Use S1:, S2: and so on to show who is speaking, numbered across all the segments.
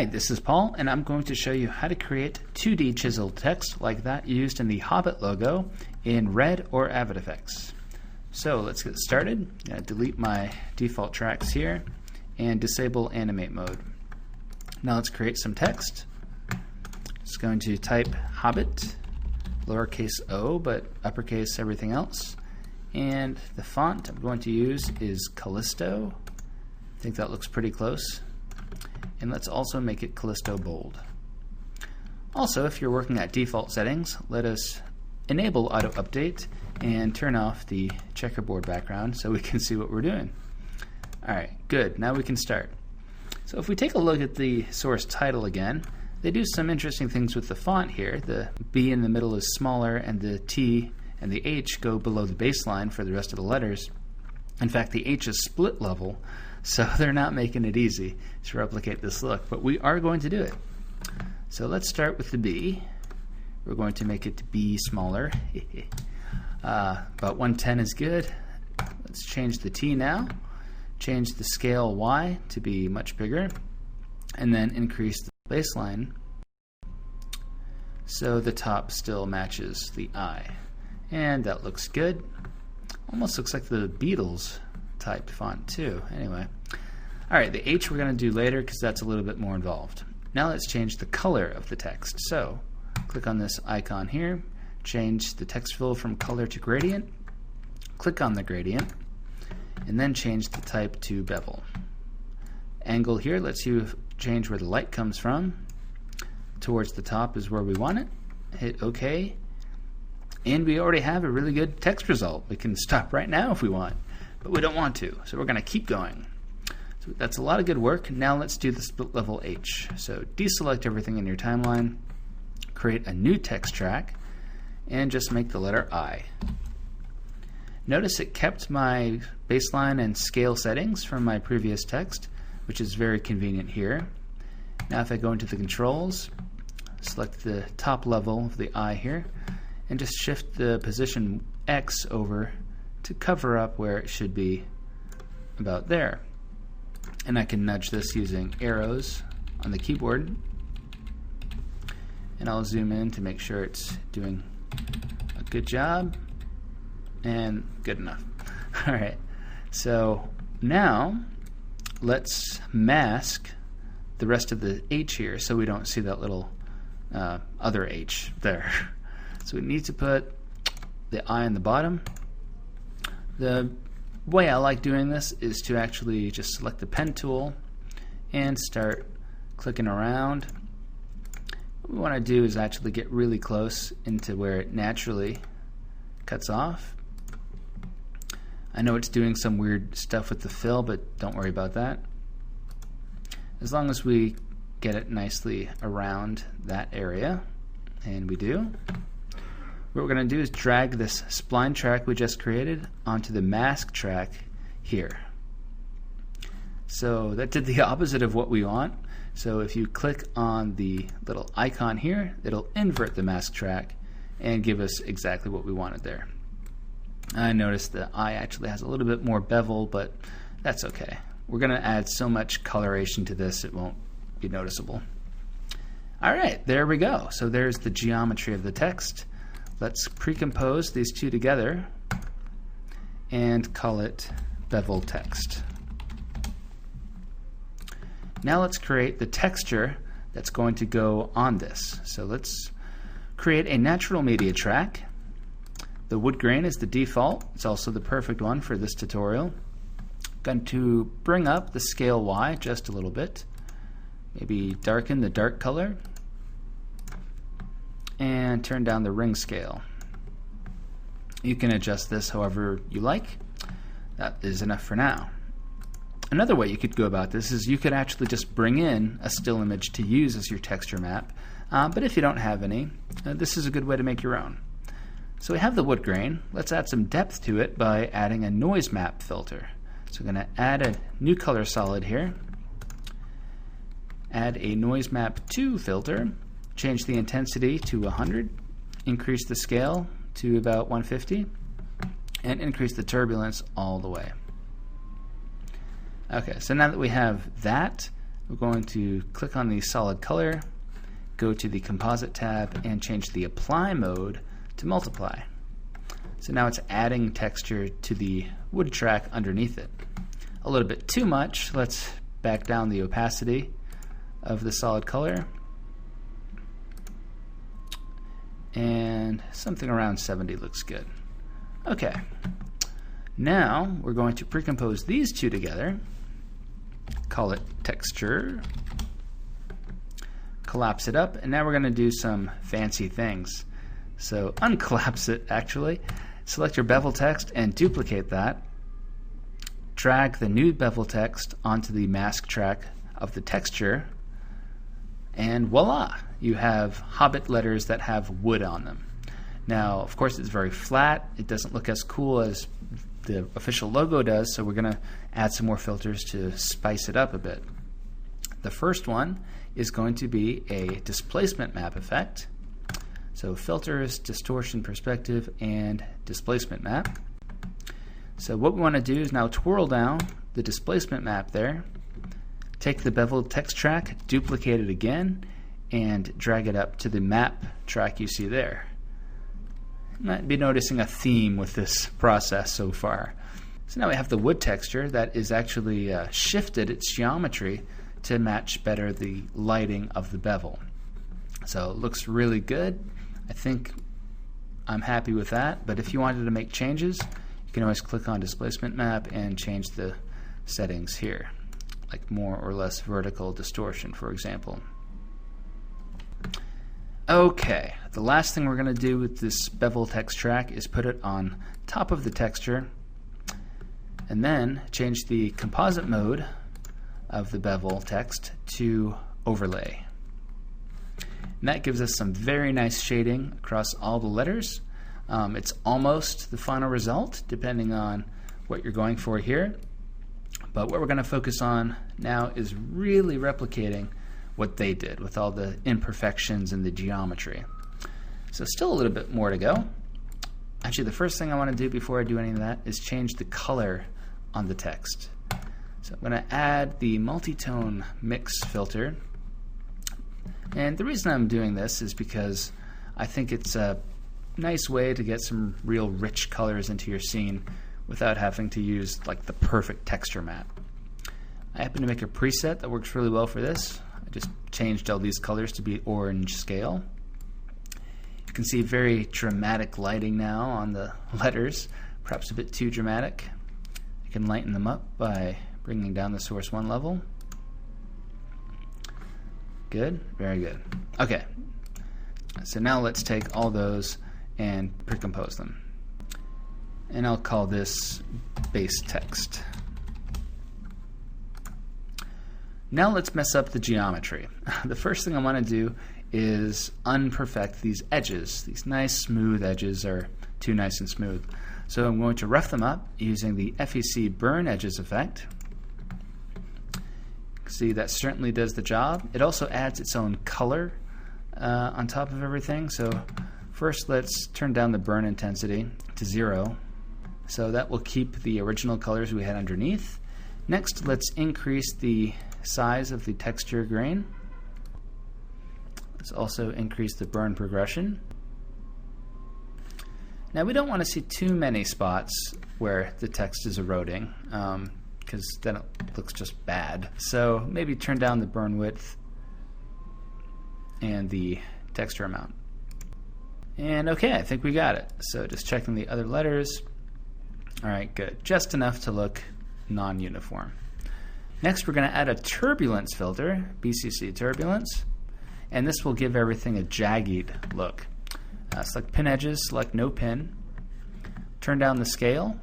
S1: Hi, this is Paul, and I'm going to show you how to create 2D chiseled text like that used in the Hobbit logo in RED or Avid FX. So let's get started. Delete my default tracks here and disable animate mode. Now let's create some text. Just going to type Hobbit, lowercase o, but uppercase everything else. And the font I'm going to use is Callisto. I think that looks pretty close. And let's also make it Callisto bold. Also, if you're working at default settings, let us enable auto update and turn off the checkerboard background so we can see what we're doing. Alright, good. Now we can start. So if we take a look at the source title again, they do some interesting things with the font here. The B in the middle is smaller, and the T and the H go below the baseline for the rest of the letters. In fact, the H is split level, so they're not making it easy to replicate this look, but we are going to do it. So let's start with the B. We're going to make it B smaller. About 110 is good. Let's change the T now. Change the scale Y to be much bigger, and then increase the baseline so the top still matches the I. And that looks good. Almost looks like the Beatles typed font too. Anyway, alright, the H we're going to do later because that's a little bit more involved. Now let's change the color of the text. So click on this icon here, change the text fill from color to gradient, click on the gradient, and then change the type to bevel. Angle here lets you change where the light comes from. Towards the top is where we want it. Hit OK, and we already have a really good text result. We can stop right now if we want, but we don't want to, so we're going to keep going. So that's a lot of good work. Now let's do the split level H. So deselect everything in your timeline, create a new text track, and just make the letter I. Notice it kept my baseline and scale settings from my previous text, which is very convenient here. Now if I go into the controls, select the top level of the I here, and just shift the position X over to cover up where it should be about there. And I can nudge this using arrows on the keyboard, and I'll zoom in to make sure it's doing a good job, and good enough. Alright, so now let's mask the rest of the H here so we don't see that little other H there. So we need to put the I on the bottom. The way I like doing this is to actually just select the pen tool and start clicking around. What we want to do is actually get really close into where it naturally cuts off. I know it's doing some weird stuff with the fill, but don't worry about that. As long as we get it nicely around that area, and we do, what we're going to do is drag this spline track we just created onto the mask track here. So that did the opposite of what we want. So if you click on the little icon here, it'll invert the mask track and give us exactly what we wanted there. I noticed the I actually has a little bit more bevel, but that's okay. We're going to add so much coloration to this it won't be noticeable. Alright, there we go. So there's the geometry of the text. Let's pre-compose these two together and call it bevel text. Now let's create the texture that's going to go on this. So let's create a natural media track. The wood grain is the default. It's also the perfect one for this tutorial. Going to bring up the scale Y just a little bit. Maybe darken the dark color. And turn down the ring scale. You can adjust this however you like. That is enough for now. Another way you could go about this is you could actually just bring in a still image to use as your texture map, but if you don't have any, this is a good way to make your own. So we have the wood grain. Let's add some depth to it by adding a noise map filter. So I'm going to add a new color solid here, add a noise map 2 filter, change the intensity to 100, increase the scale to about 150, and increase the turbulence all the way. Okay, so now that we have that, we're going to click on the solid color, go to the composite tab, and change the apply mode to multiply. So now it's adding texture to the wood track underneath it. A little bit too much. Let's back down the opacity of the solid color, and something around 70 looks good. Okay, now we're going to pre-compose these two together, call it texture, collapse it up, and now we're going to do some fancy things. So uncollapse it actually, select your bevel text and duplicate that, drag the new bevel text onto the mask track of the texture, and voila, you have Hobbit letters that have wood on them. Now, of course, it's very flat. It doesn't look as cool as the official logo does, so we're going to add some more filters to spice it up a bit. The first one is going to be a displacement map effect. So filters, distortion, perspective, and displacement map. So what we want to do is now twirl down the displacement map there, take the beveled text track, duplicate it again, and drag it up to the map track you see there. You might be noticing a theme with this process so far. So now we have the wood texture that is actually shifted its geometry to match better the lighting of the bevel. So it looks really good. I think I'm happy with that, but if you wanted to make changes, you can always click on displacement map and change the settings here, like more or less vertical distortion, for example. Okay, the last thing we're going to do with this bevel text track is put it on top of the texture and then change the composite mode of the bevel text to overlay. And that gives us some very nice shading across all the letters. It's almost the final result depending on what you're going for here. But what we're going to focus on now is really replicating what they did with all the imperfections in the geometry. So still a little bit more to go. Actually, the first thing I want to do before I do any of that is change the color on the text. So I'm going to add the multitone mix filter. And the reason I'm doing this is because I think it's a nice way to get some real rich colors into your scene without having to use like the perfect texture map. I happen to make a preset that works really well for this. I just changed all these colors to be orange scale. You can see very dramatic lighting now on the letters, perhaps a bit too dramatic. I can lighten them up by bringing down the source 1 level. Good, very good. Okay, so now let's take all those and pre-compose them. And I'll call this base text. Now let's mess up the geometry. The first thing I want to do is unperfect these edges. These nice smooth edges are too nice and smooth. So I'm going to rough them up using the FEC Burn Edges effect. See, that certainly does the job. It also adds its own color on top of everything. So first let's turn down the burn intensity to 0. So that will keep the original colors we had underneath. Next, let's increase the size of the texture grain. Let's also increase the burn progression. Now we don't want to see too many spots where the text is eroding, because then it looks just bad. So maybe turn down the burn width and the texture amount. And okay, I think we got it. So just checking the other letters. All right, good. Just enough to look non-uniform. Next, we're going to add a turbulence filter, BCC Turbulence, and this will give everything a jagged look. Select pin edges, select no pin, turn down the scale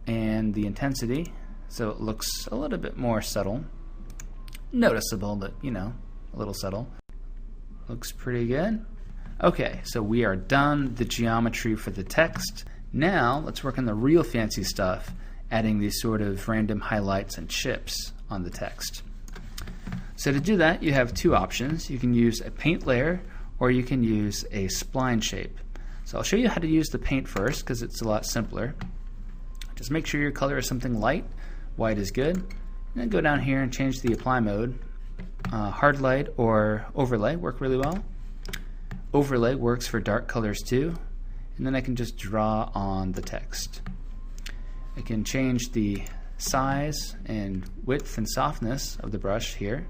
S1: and the intensity so it looks a little bit more subtle. Noticeable, but you know, a little subtle. Looks pretty good. Okay, so we are done the geometry for the text. Now let's work on the real fancy stuff, adding these sort of random highlights and chips on the text. So to do that, you have two options. You can use a paint layer or you can use a spline shape. So I'll show you how to use the paint first because it's a lot simpler. Just make sure your color is something light. White is good. And then go down here and change the apply mode hard light or overlay work really well. Overlay works for dark colors too, and then I can just draw on the text. I can change the size and width and softness of the brush here,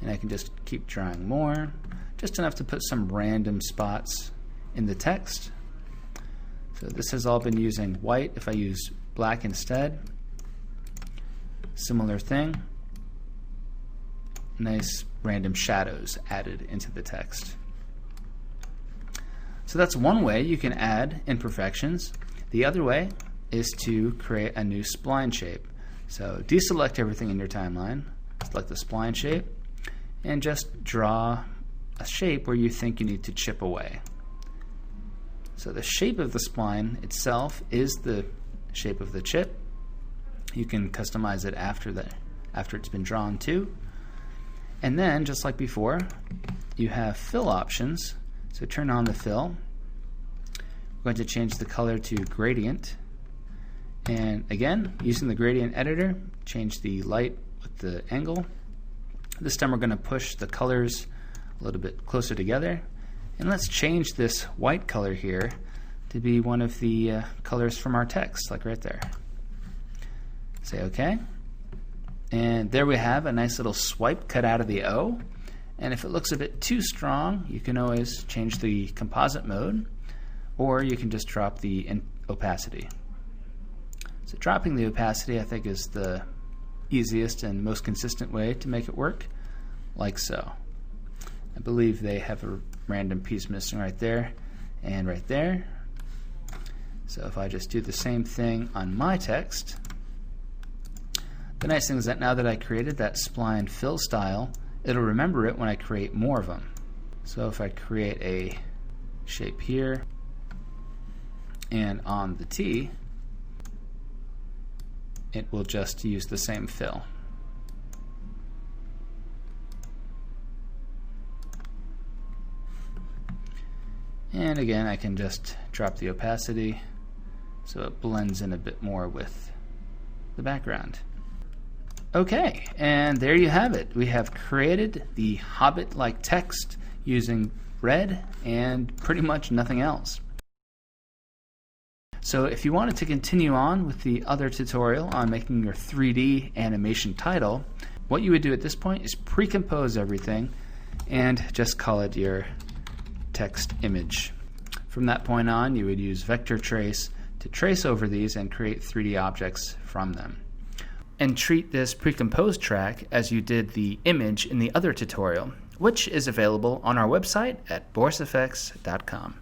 S1: and I can just keep drawing more, just enough to put some random spots in the text. So this has all been using white. If I use black instead, similar thing, nice random shadows added into the text. So that's one way you can add imperfections. The other way is to create a new spline shape. So deselect everything in your timeline, select the spline shape, and just draw a shape where you think you need to chip away. So the shape of the spline itself is the shape of the chip. You can customize it after it's been drawn too. And then, just like before, you have fill options. So turn on the fill. We're going to change the color to gradient. And again, using the gradient editor, change the light with the angle. This time we're going to push the colors a little bit closer together. And let's change this white color here to be one of the colors from our text, like right there. Say OK. And there we have a nice little swipe cut out of the O. And if it looks a bit too strong, you can always change the composite mode, or you can just drop the opacity. So dropping the opacity, I think, is the easiest and most consistent way to make it work, like so. I believe they have a random piece missing right there and right there. So if I just do the same thing on my text, the nice thing is that now that I created that spline fill style, it'll remember it when I create more of them. So if I create a shape here and on the T, it will just use the same fill. And again, I can just drop the opacity so it blends in a bit more with the background. Okay, and there you have it. We have created the Hobbit-like text using red and pretty much nothing else. So if you wanted to continue on with the other tutorial on making your 3D animation title, what you would do at this point is pre-compose everything and just call it your text image. From that point on, you would use vector trace to trace over these and create 3D objects from them. And treat this pre-composed track as you did the image in the other tutorial, which is available on our website at borisfx.com.